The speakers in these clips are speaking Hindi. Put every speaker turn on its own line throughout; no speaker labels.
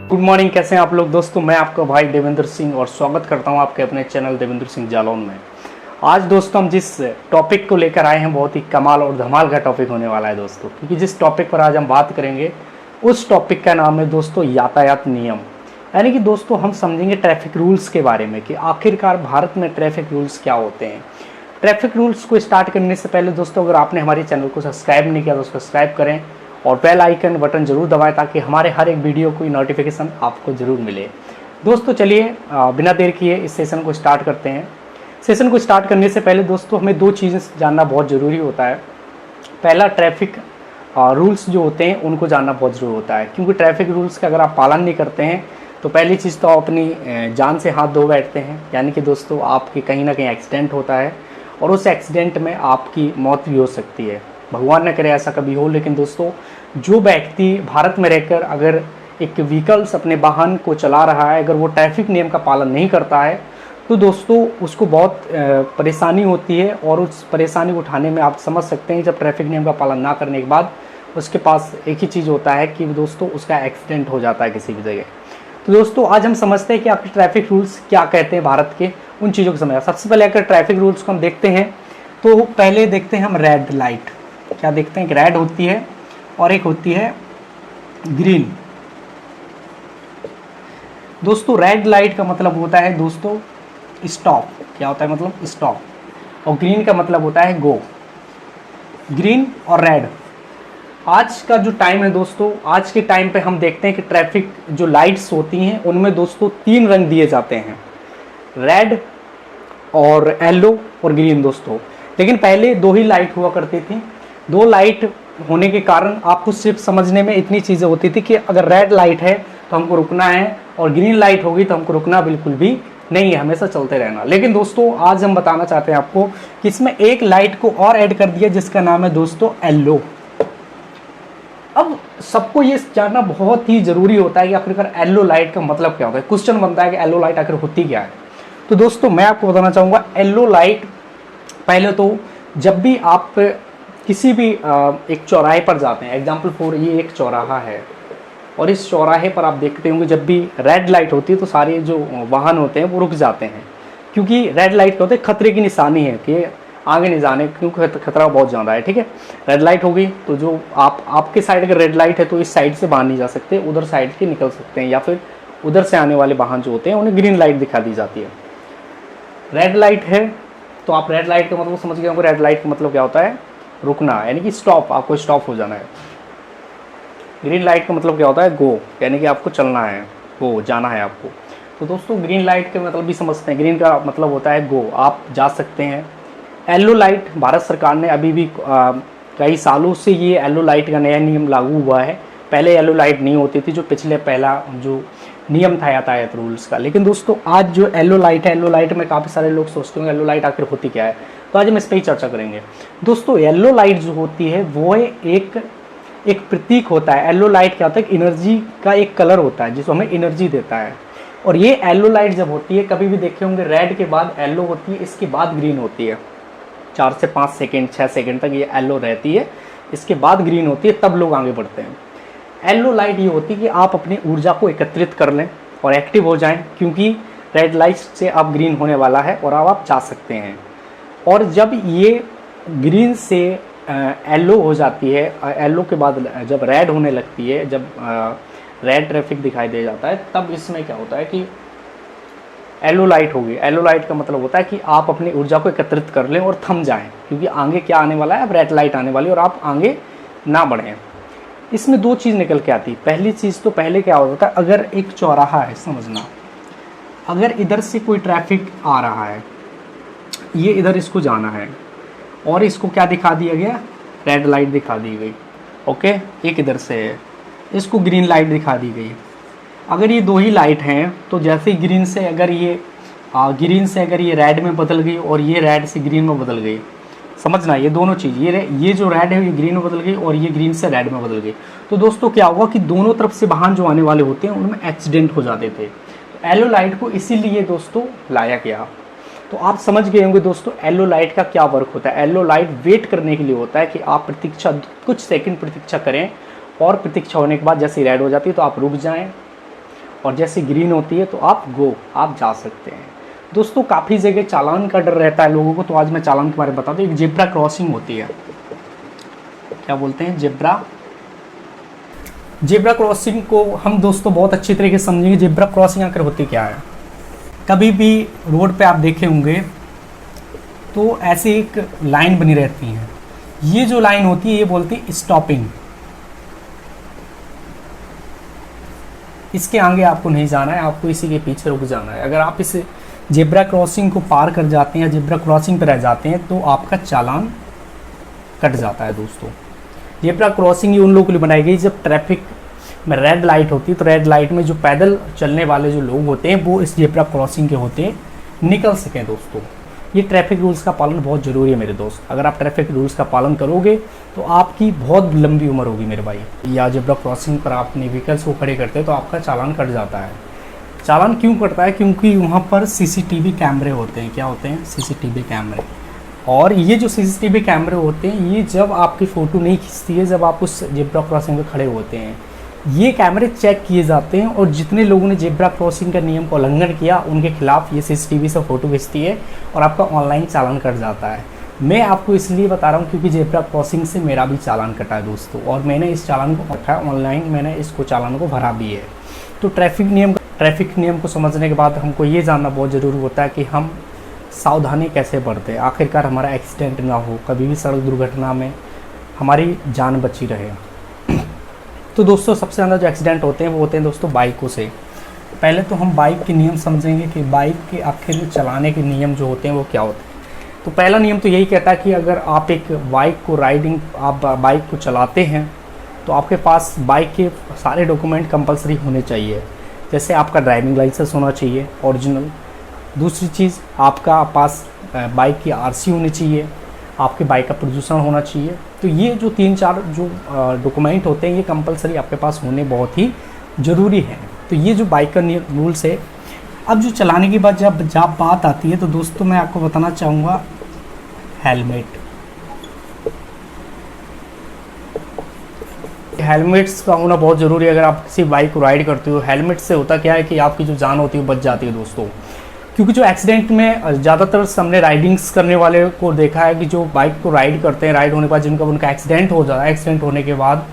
गुड मॉर्निंग, कैसे हैं आप लोग दोस्तों। मैं आपका भाई देवेंद्र सिंह और स्वागत करता हूं आपके अपने चैनल देवेंद्र सिंह जालौन में। आज दोस्तों हम जिस टॉपिक को लेकर आए हैं बहुत ही कमाल और धमाल का टॉपिक होने वाला है दोस्तों, क्योंकि जिस टॉपिक पर आज हम बात करेंगे उस टॉपिक का नाम है दोस्तों यातायात नियम। यानी कि दोस्तों हम समझेंगे ट्रैफिक रूल्स के बारे में कि आखिरकार भारत में ट्रैफिक रूल्स क्या होते हैं। ट्रैफिक रूल्स को स्टार्ट करने से पहले दोस्तों अगर आपने हमारे चैनल को सब्सक्राइब नहीं किया तो सब्सक्राइब करें और बेल आइकन बटन जरूर दबाएं ताकि हमारे हर एक वीडियो की नोटिफिकेशन आपको जरूर मिले। दोस्तों चलिए बिना देर किए इस सेशन को स्टार्ट करते हैं। सेशन को स्टार्ट करने से पहले दोस्तों हमें दो चीज़ें जानना बहुत ज़रूरी होता है। पहला, ट्रैफिक रूल्स जो होते हैं उनको जानना बहुत ज़रूरी होता है, क्योंकि ट्रैफिक रूल्स का अगर आप पालन नहीं करते हैं तो पहली चीज़ तो आप अपनी जान से हाथ धो बैठते हैं। यानी कि दोस्तों आपकी कहीं ना कहीं एक्सीडेंट होता है और उस एक्सीडेंट में आपकी मौत भी हो सकती है। भगवान न करे ऐसा कभी हो, लेकिन दोस्तों जो व्यक्ति भारत में रहकर अगर एक व्हीकल्स अपने वाहन को चला रहा है, अगर वो ट्रैफिक नियम का पालन नहीं करता है तो दोस्तों उसको बहुत परेशानी होती है। और उस परेशानी को उठाने में आप समझ सकते हैं जब ट्रैफिक नियम का पालन ना करने के बाद उसके पास एक ही चीज़ होता है कि दोस्तों उसका एक्सीडेंट हो जाता है किसी भी जगह। तो दोस्तों आज हम समझते हैं कि आपके ट्रैफिक रूल्स क्या कहते हैं भारत के, उन चीज़ों को समझा। सबसे पहले अगर ट्रैफिक रूल्स को हम देखते हैं तो पहले देखते हैं हम रेड लाइट। क्या देखते हैं कि रेड होती है और एक होती है ग्रीन। दोस्तों रेड लाइट का मतलब होता है दोस्तों स्टॉप। क्या होता है मतलब स्टॉप। और ग्रीन का मतलब होता है गो। ग्रीन और रेड आज का जो टाइम है दोस्तों, आज के टाइम पे हम देखते हैं कि ट्रैफिक जो लाइट्स होती हैं उनमें दोस्तों 3 रंग दिए जाते हैं, रेड और येलो और ग्रीन दोस्तों। लेकिन पहले 2 ही लाइट हुआ करती थी। 2 लाइट होने के कारण आपको सिर्फ समझने में इतनी चीज़ें होती थी कि अगर रेड लाइट है तो हमको रुकना है और ग्रीन लाइट होगी तो हमको रुकना बिल्कुल भी नहीं है, हमेशा चलते रहना। लेकिन दोस्तों आज हम बताना चाहते हैं आपको कि इसमें एक लाइट को और ऐड कर दिया जिसका नाम है दोस्तों येलो। अब सबको ये जानना बहुत ही ज़रूरी होता है कि आखिरकार येलो लाइट का मतलब क्या होता है। क्वेश्चन बनता है कि येलो लाइट आखिर होती क्या है। तो दोस्तों मैं आपको बताना चाहूँगा येलो लाइट, पहले तो जब भी आप किसी भी एक चौराहे पर जाते हैं, एग्जाम्पल फॉर ये एक चौराहा है और इस चौराहे पर आप देखते होंगे जब भी रेड लाइट होती है तो सारे जो वाहन होते हैं वो रुक जाते हैं, क्योंकि रेड लाइट क्या होता है खतरे की निशानी है कि आगे नहीं जाने, क्योंकि खतरा बहुत ज़्यादा है। ठीक है, रेड लाइट होगी तो जो आपके साइड अगर रेड लाइट है तो इस साइड से बाहर नहीं जा सकते, उधर साइड के निकल सकते हैं, या फिर उधर से आने वाले वाहन जो होते हैं उन्हें ग्रीन लाइट दिखा दी जाती है। रेड लाइट है तो आप रेड लाइट का मतलब समझ गए होंगे। रेड लाइट का मतलब क्या होता है रुकना, यानी कि स्टॉप, आपको स्टॉप हो जाना है। ग्रीन लाइट का मतलब क्या होता है गो, यानी कि आपको चलना है, गो जाना है आपको। तो दोस्तों ग्रीन लाइट के मतलब भी समझते हैं। ग्रीन का मतलब होता है गो, आप जा सकते हैं। येलो लाइट भारत सरकार ने अभी भी कई सालों से ये येलो लाइट का नया नियम लागू हुआ है। पहले येलो लाइट नहीं होती थी, जो पिछले पहला जो नियम था यातायात रूल्स का। लेकिन दोस्तों आज जो येलो लाइट है, येलो लाइट में काफ़ी सारे लोग सोचते हैं येलो लाइट आखिर होती क्या है, तो आज हम इस पर ही चर्चा करेंगे। दोस्तों येलो लाइट जो होती है वो एक प्रतीक होता है। येलो लाइट क्या होता है, एनर्जी का एक कलर होता है जिसको हमें एनर्जी देता है। और ये येलो लाइट जब होती है, कभी भी देखे होंगे रेड के बाद येलो होती है, इसके बाद ग्रीन होती है। 4 से 5 सेकेंड 6 सेकेंड तक ये येलो रहती है, इसके बाद ग्रीन होती है, तब लोग आगे बढ़ते हैं। येलो लाइट ये होती है कि आप अपनी ऊर्जा को एकत्रित कर लें और एक्टिव हो जाएं, क्योंकि रेड लाइट से अब ग्रीन होने वाला है और अब आप जा सकते हैं। और जब ये ग्रीन से येलो हो जाती है, येलो के बाद जब रेड होने लगती है, जब रेड ट्रैफिक दिखाई दे जाता है, तब इसमें क्या होता है कि येलो लाइट होगी। येलो लाइट का मतलब होता है कि आप अपनी ऊर्जा को एकत्रित कर लें और थम जाएं, क्योंकि आगे क्या आने वाला है, अब रेड लाइट आने वाली है और आप आगे ना बढ़ें। इसमें 2 चीज़ निकल के आती। पहली चीज़ तो पहले क्या होता है, अगर एक चौराहा है, समझना, अगर इधर से कोई ट्रैफिक आ रहा है, ये इधर इसको जाना है और इसको क्या दिखा दिया गया, रेड लाइट दिखा दी गई। ओके, एक इधर से है, इसको ग्रीन लाइट दिखा दी गई। अगर ये 2 ही लाइट हैं तो जैसे ग्रीन से अगर ये रेड में बदल गई और ये रेड से ग्रीन में बदल गई, समझना ये दोनों चीज़, ये जो रेड है ये ग्रीन में बदल गई और ये ग्रीन से रेड में बदल गई, तो दोस्तों क्या होगा कि दोनों तरफ से वाहन जो आने वाले होते हैं उनमें एक्सीडेंट हो जाते थे। तो येलो लाइट को इसीलिए दोस्तों लाया गया। तो आप समझ गए होंगे दोस्तों येलो लाइट का क्या वर्क होता है। येलो लाइट वेट करने के लिए होता है कि आप प्रतीक्षा, कुछ सेकंड प्रतीक्षा करें और प्रतीक्षा होने के बाद जैसे रेड हो जाती है तो आप रुक जाएं और जैसे ग्रीन होती है तो आप गो, आप जा सकते हैं। दोस्तों काफ़ी जगह चालान का डर रहता है लोगों को, तो आज मैं चालान के बारे में बता दूँ। एक जेब्रा क्रॉसिंग होती है, क्या बोलते हैं, जेब्रा क्रॉसिंग को हम दोस्तों बहुत अच्छी तरीके से समझेंगे। जेब्रा क्रॉसिंग आकर होती क्या है। कभी भी रोड पे आप देखे होंगे तो ऐसे एक लाइन बनी रहती है, ये जो लाइन होती है ये बोलती है स्टॉपिंग। इसके आगे आपको नहीं जाना है, आपको इसी के पीछे रुक जाना है। अगर आप इस जेब्रा क्रॉसिंग को पार कर जाते हैं या जेब्रा क्रॉसिंग पर रह जाते हैं तो आपका चालान कट जाता है। दोस्तों जेब्रा क्रॉसिंग ये उन लोगों के लिए बनाई गई जब ट्रैफिक में रेड लाइट होती है, तो रेड लाइट में जो पैदल चलने वाले जो लोग होते हैं वो इस जेब्रा क्रॉसिंग के होते निकल सकें। दोस्तों ये ट्रैफिक रूल्स का पालन बहुत ज़रूरी है मेरे दोस्त। अगर आप ट्रैफिक रूल्स का पालन करोगे तो आपकी बहुत लंबी उम्र होगी मेरे भाई। या जेब्रा क्रॉसिंग पर आप अपने व्हीकल्स को खड़े करते हैं तो आपका चालान कट जाता है। चालान क्यों कटता है? क्योंकि वहाँ पर सीसीटीवी कैमरे होते हैं। क्या होते हैं? सीसीटीवी कैमरे। और ये जो सीसीटीवी कैमरे होते हैं ये जब आपकी फ़ोटो नहीं खींचती है, जब आप उस जेब्रा क्रॉसिंग पर खड़े होते हैं, ये कैमरे चेक किए जाते हैं और जितने लोगों ने जेब्रा क्रॉसिंग का नियम का उल्लंघन किया उनके खिलाफ ये सीसीटीवी से फ़ोटो खींचती है और आपका ऑनलाइन चालान कट जाता है। मैं आपको इसलिए बता रहा हूँ क्योंकि जेब्रा क्रॉसिंग से मेरा भी चालान कटा है दोस्तों, और मैंने इस चालान को रखा है ऑनलाइन, मैंने इसको चालान को भरा भी है। तो ट्रैफिक नियम को समझने के बाद हमको ये जानना बहुत ज़रूरी होता है कि हम सावधानी कैसे बरतें, आखिरकार हमारा एक्सीडेंट ना हो, कभी भी सड़क दुर्घटना में हमारी जान बची रहे। तो दोस्तों सबसे ज़्यादा जो एक्सीडेंट होते हैं वो होते हैं दोस्तों बाइकों से। पहले तो हम बाइक के नियम समझेंगे कि बाइक के आखिर चलाने के नियम जो होते हैं वो क्या होते हैं। तो पहला नियम तो यही कहता है कि अगर आप एक आप बाइक को चलाते हैं तो आपके पास बाइक के सारे डॉक्यूमेंट कंपलसरी होने चाहिए। जैसे आपका ड्राइविंग लाइसेंस होना चाहिए ओरिजिनल। दूसरी चीज़ आपका पास बाइक की आरसी होनी चाहिए, आपके बाइक का प्रदूषण होना चाहिए। तो ये जो 3-4 जो डॉक्यूमेंट होते हैं ये कंपलसरी आपके पास होने बहुत ही ज़रूरी है। तो ये जो बाइक का रूल्स है। अब जो चलाने के बाद जब बात आती है तो दोस्तों मैं आपको बताना चाहूँगा हेलमेट्स का होना बहुत ज़रूरी है। अगर आप किसी बाइक को राइड करते हो, हेलमेट से होता क्या है कि आपकी जो जान होती है वो बच जाती है दोस्तों। क्योंकि जो एक्सीडेंट में ज़्यादातर हमने राइडिंग्स करने वाले को देखा है कि जो बाइक को राइड करते हैं, राइड होने के बाद जिनका उनका एक्सीडेंट हो जाता है, एक्सीडेंट होने के बाद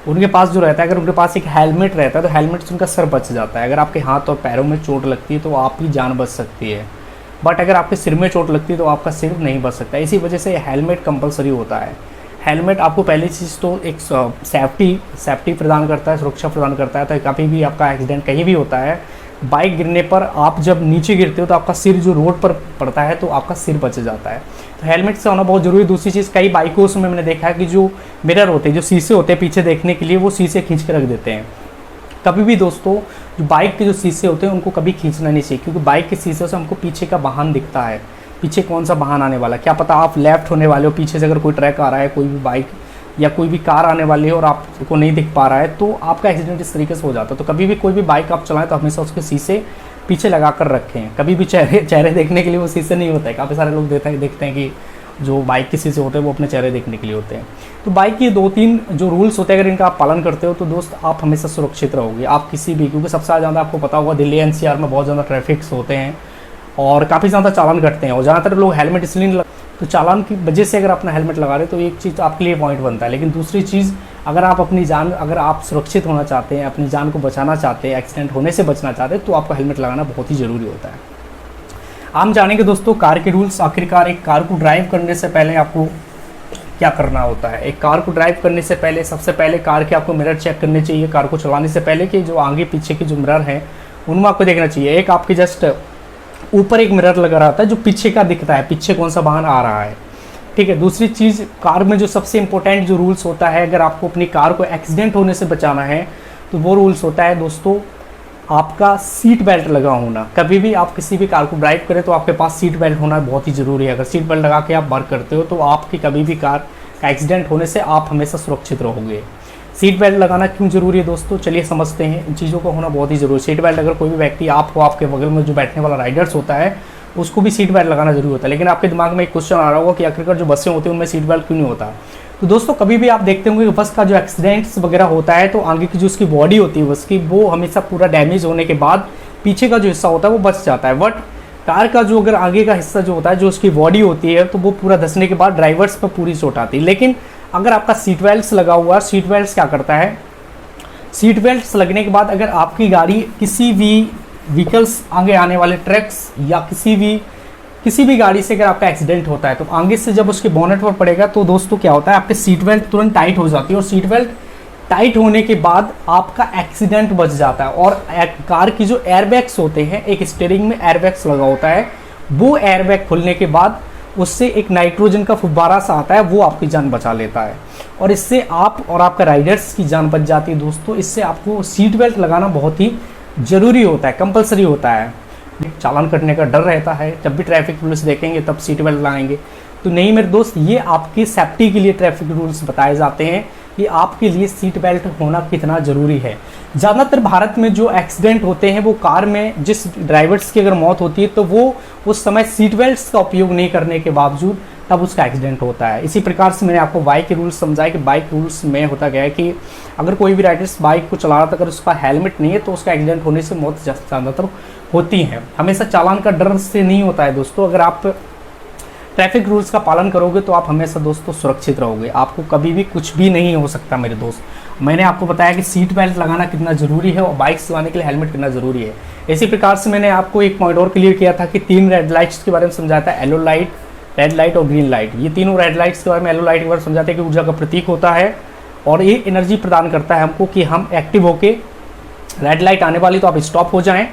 उनके पास जो रहता है, अगर उनके पास एक हेलमेट रहता है तो हेलमेट से उनका सर बच जाता है। अगर आपके हाथ और पैरों में चोट लगती है तो आपकी जान बच सकती है, बट अगर आपके सिर में चोट लगती है तो आपका सिर नहीं बच सकता। इसी वजह से हेलमेट कंपलसरी होता है। हेलमेट आपको पहली चीज़ तो एक सेफ्टी प्रदान करता है, सुरक्षा प्रदान करता है। तो कभी भी आपका एक्सीडेंट कहीं भी होता है, बाइक गिरने पर आप जब नीचे गिरते हो तो आपका सिर जो रोड पर पड़ता है तो आपका सिर बच जाता है। तो हेलमेट से होना बहुत ज़रूरी है। दूसरी चीज़, कई बाइकों में मैंने देखा है कि जो मिरर होते हैं, जो शीशे होते हैं पीछे देखने के लिए, वो शीशे खींच के रख देते हैं। कभी भी दोस्तों जो बाइक के जो शीशे होते हैं उनको कभी खींचना नहीं चाहिए, क्योंकि बाइक के शीशे से हमको पीछे का वाहन दिखता है, पीछे कौन सा वाहन आने वाला है। क्या पता आप लेफ्ट होने वाले हो, पीछे से अगर कोई ट्रक आ रहा है, कोई भी बाइक या कोई भी कार आने वाली है और आपको नहीं दिख पा रहा है तो आपका एक्सीडेंट इस तरीके से हो जाता है। तो कभी भी कोई भी बाइक आप चलाएं तो हमेशा उसके शीशे पीछे लगा कर रखें। कभी भी चेहरे देखने के लिए वो शीशे नहीं होता है। काफ़ी सारे लोग देखते हैं कि जो बाइक के शीशे होते हैं वो अपने चेहरे देखने के लिए होते हैं। तो बाइक के 2-3 जो रूल्स होते हैं, अगर इनका आप पालन करते हो तो दोस्त आप हमेशा सुरक्षित रहोगे। आप किसी भी, क्योंकि सबसे ज़्यादा आपको पता होगा दिल्ली एनसीआर में बहुत ज़्यादा ट्रैफिक्स होते हैं और काफ़ी ज़्यादा चालान कटते हैं, और ज़्यादातर लोग हेलमेट इसलिए तो चालान की वजह से अगर अपना हेलमेट लगा रहे तो एक चीज़ आपके लिए पॉइंट बनता है। लेकिन दूसरी चीज़, अगर आप सुरक्षित होना चाहते हैं, अपनी जान को बचाना चाहते हैं, एक्सीडेंट होने से बचना चाहते हैं, तो आपको हेलमेट लगाना बहुत ही ज़रूरी होता है। हम जानेंगे दोस्तों कार के रूल्स। आखिरकार एक कार को ड्राइव करने से पहले आपको क्या करना होता है। एक कार को ड्राइव करने से पहले सबसे पहले कार के आपको मिरर चेक करने चाहिए। कार को चलाने से पहले कि जो आगे पीछे के जो मिरर हैं उनमें आपको देखना चाहिए। एक आपके जस्ट ऊपर एक मिरर लगा रहता है जो पीछे का दिखता है, पीछे कौन सा वाहन आ रहा है, ठीक है। दूसरी चीज़, कार में जो सबसे इंपॉर्टेंट जो रूल्स होता है, अगर आपको अपनी कार को एक्सीडेंट होने से बचाना है तो वो रूल्स होता है दोस्तों आपका सीट बेल्ट लगा होना। कभी भी आप किसी भी कार को ड्राइव करें तो आपके पास सीट बेल्ट होना बहुत ही ज़रूरी है। अगर सीट बेल्ट लगा के आप वर्क करते हो तो आपकी कभी भी कार का एक्सीडेंट होने से आप हमेशा सुरक्षित रहोगे। सीट बेल्ट लगाना क्यों ज़रूरी है दोस्तों, चलिए समझते हैं। इन चीज़ों का होना बहुत ही ज़रूरी है। सीट बेल्ट अगर कोई भी व्यक्ति, आप हो, आपके बगल में जो बैठने वाला राइडर्स होता है उसको भी सीट बेल्ट लगाना जरूरी होता है। लेकिन आपके दिमाग में एक क्वेश्चन आ रहा होगा कि आखिरकार जो बसें होती हैं उनमें सीट बेल्ट क्यों नहीं होता। तो दोस्तों कभी भी आप देखते होंगे कि बस का जो एक्सीडेंट्स वगैरह होता है तो आगे की जो उसकी बॉडी होती है बस की, वो हमेशा पूरा डैमेज होने के बाद पीछे का जो हिस्सा होता है वो बच जाता है। बट कार का जो अगर आगे का हिस्सा जो होता है, जो उसकी बॉडी होती है, तो वो पूरा धंसने के बाद ड्राइवर्स पर पूरी चोट आती है। लेकिन अगर आपका सीट बेल्ट लगा हुआ है, सीट बेल्ट क्या करता है, सीट बेल्ट लगने के बाद अगर आपकी गाड़ी किसी भी व्हीकल्स आगे आने वाले ट्रक्स या किसी भी गाड़ी से अगर आपका एक्सीडेंट होता है तो आगे से जब उसके बोनेट पर पड़ेगा तो दोस्तों क्या होता है, आपके सीट बेल्ट तुरंत टाइट हो जाती है और सीट बेल्ट टाइट होने के बाद आपका एक्सीडेंट बच जाता है। और कार की जो एयरबैग्स होते हैं, एक स्टीयरिंग में एयरबैग्स लगा होता है, वो एयरबैग खुलने के बाद उससे एक नाइट्रोजन का फुब्बारा सा आता है, वो आपकी जान बचा लेता है और इससे आप और आपका राइडर्स की जान बच जाती है। दोस्तों इससे आपको सीट बेल्ट लगाना बहुत ही ज़रूरी होता है, कंपलसरी होता है। चालान कटने का डर रहता है, जब भी ट्रैफिक रूल्स देखेंगे तब सीट बेल्ट लगाएंगे, तो नहीं मेरे दोस्त, ये आपकी सेफ्टी के लिए ट्रैफिक रूल्स बताए जाते हैं कि आपके लिए सीट बेल्ट होना कितना ज़रूरी है। ज़्यादातर भारत में जो एक्सीडेंट होते हैं वो कार में जिस ड्राइवर्स की अगर मौत होती है तो वो उस समय सीट बेल्ट्स का उपयोग नहीं करने के बावजूद तब उसका एक्सीडेंट होता है। इसी प्रकार से मैंने आपको बाइक के रूल्स समझाए कि बाइक रूल्स में होता गया है कि अगर कोई भी राइडर्स बाइक को चला रहा था, अगर उसका हेलमेट नहीं है तो उसका एक्सीडेंट होने से मौत ज़्यादातर होती हैं। हमेशा चालान का डर से नहीं होता है दोस्तों, अगर आप ट्रैफिक रूल्स का पालन करोगे तो आप हमेशा दोस्तों सुरक्षित रहोगे, आपको कभी भी कुछ भी नहीं हो सकता मेरे दोस्त। मैंने आपको बताया कि सीट बेल्ट लगाना कितना ज़रूरी है और बाइक चलाने के लिए हेलमेट कितना ज़रूरी है। इसी प्रकार से मैंने आपको एक पॉइंट और क्लियर किया था कि 3 रेड लाइट्स के बारे में समझाया था, येलो लाइट, रेड लाइट और ग्रीन लाइट। ये तीनों रेड लाइट्स के बारे में, येलो लाइट के बारे में समझाते हैं कि ऊर्जा का प्रतीक होता है और ये एनर्जी प्रदान करता है हमको कि हम एक्टिव होके, रेड लाइट आने वाली तो आप स्टॉप हो जाएँ,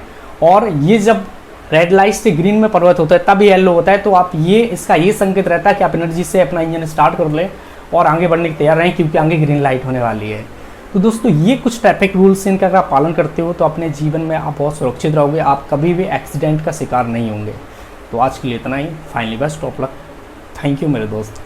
और ये जब रेड लाइट से ग्रीन में परिवर्तित होता है तब येलो होता है तो आप इसका ये संकेत रहता है कि आप एनर्जी से अपना इंजन स्टार्ट कर लें और आगे बढ़ने की तैयार रहें, क्योंकि आगे ग्रीन लाइट होने वाली है। तो दोस्तों ये कुछ ट्रैफिक रूल्स इनका अगर आप पालन करते हो तो अपने जीवन में आप बहुत सुरक्षित रहोगे, आप कभी भी एक्सीडेंट का शिकार नहीं होंगे। तो आज के लिए इतना ही। Finally best of luck. Thank you मेरे दोस्त।